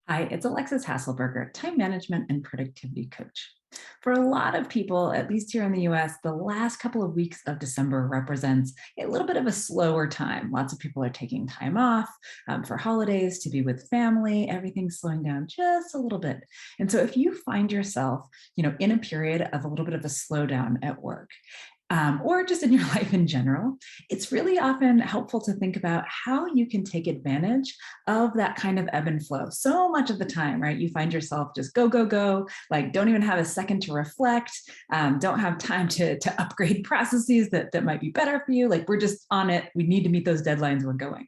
Hi, it's Alexis Hasselberger, time management and productivity coach. For a lot of people, at least here in the US, the last couple of weeks of December represents a little bit of a slower time. Lots of people are taking time off for holidays to be with family. Everything's slowing down just a little bit. And so if you find yourself, in a period of a little bit of a slowdown at work, or just in your life in general, it's really often helpful to think about how you can take advantage of that kind of ebb and flow. So much of the time, right? You find yourself just go, go, go, like don't even have a second to reflect, don't have time to upgrade processes that might be better for you. Like we're just on it. We need to meet those deadlines. We're going.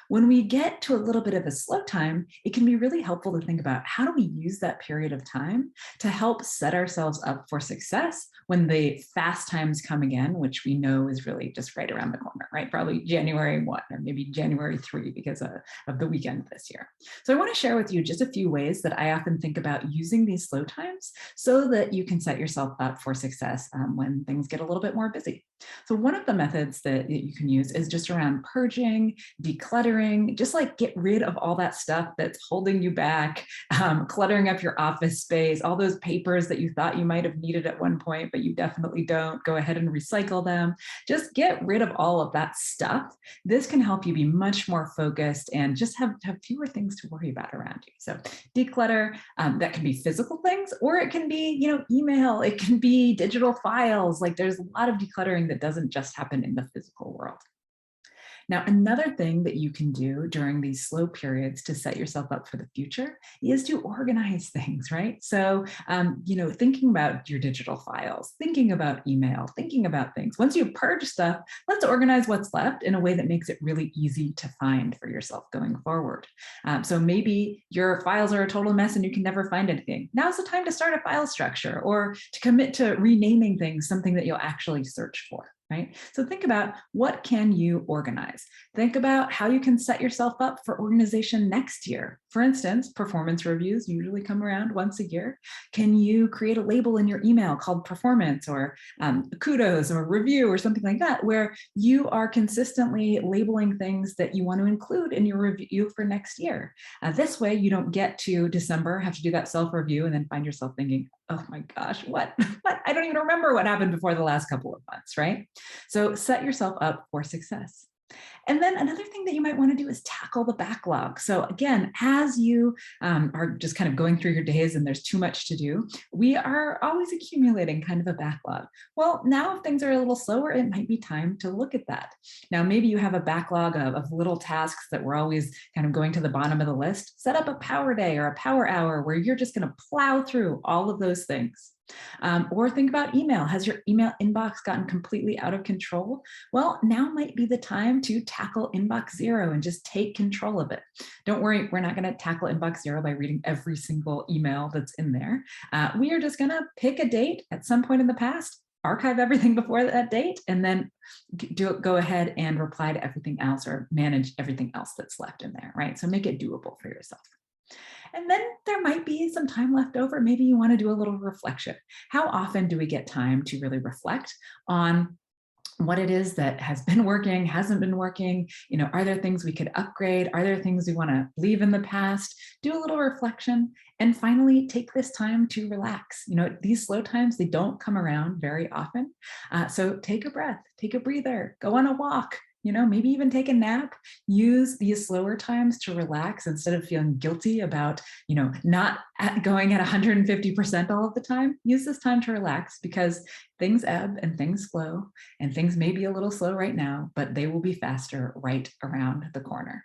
When we get to a little bit of a slow time, it can be really helpful to think about how do we use that period of time to help set ourselves up for success when the fast times come again, which we know is really just right around the corner, right? Probably January 1 or maybe January 3 because of the weekend this year. So I want to share with you just a few ways that I often think about using these slow times so that you can set yourself up for success when things get a little bit more busy. So one of the methods that you can use is just around purging, decluttering, just like get rid of all that stuff that's holding you back, cluttering up your office space, all those papers that you thought you might have needed at one point, but you definitely don't. Go ahead and recycle them. Just get rid of all of that stuff. This can help you be much more focused and just have fewer things to worry about around you. So declutter, that can be physical things, or it can be, email, it can be digital files. Like there's a lot of decluttering that doesn't just happen in the physical world. Now, another thing that you can do during these slow periods to set yourself up for the future is to organize things, right? So, thinking about your digital files, thinking about email, thinking about things. Once you purge stuff, let's organize what's left in a way that makes it really easy to find for yourself going forward. So maybe your files are a total mess and you can never find anything. Now's the time to start a file structure or to commit to renaming things, something that you'll actually search for. Right? So think about what can you organize? Think about how you can set yourself up for organization next year. For instance, performance reviews usually come around once a year. Can you create a label in your email called performance or kudos or review or something like that, where you are consistently labeling things that you want to include in your review for next year? This way, you don't get to December, have to do that self-review, and then find yourself thinking, oh my gosh, what? I don't even remember what happened before the last couple of months, right? So set yourself up for success. And then another thing that you might want to do is tackle the backlog. So again, as you are just kind of going through your days and there's too much to do, we are always accumulating kind of a backlog. Well, now if things are a little slower, it might be time to look at that. Now, maybe you have a backlog of little tasks that we're always kind of going to the bottom of the list. Set up a power day or a power hour where you're just going to plow through all of those things. Or think about email. Has your email inbox gotten completely out of control? Well, now might be the time to tackle inbox zero and just take control of it. Don't worry, we're not going to tackle inbox zero by reading every single email that's in there. We are just going to pick a date at some point in the past, archive everything before that date, and then go ahead and reply to everything else or manage everything else that's left in there, right? So make it doable for yourself. And then there might be some time left over. Maybe you want to do a little reflection. How often do we get time to really reflect on what it is that has been working, hasn't been working? Are there things we could upgrade? Are there things we want to leave in the past? Do a little reflection. And finally, take this time to relax. These slow times, they don't come around very often. So take a breath, take a breather, go on a walk, maybe even take a nap. Use these slower times to relax instead of feeling guilty about, not going at 150% all of the time. Use this time to relax because things ebb and things flow, and things may be a little slow right now, but they will be faster right around the corner.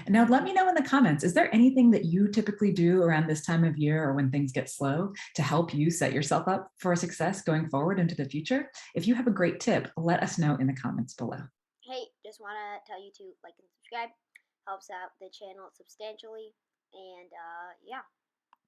And now let me know in the comments, is there anything that you typically do around this time of year or when things get slow to help you set yourself up for success going forward into the future? If you have a great tip, let us know in the comments below. Hey, just want to tell you to like and subscribe. Helps out the channel substantially. And yeah.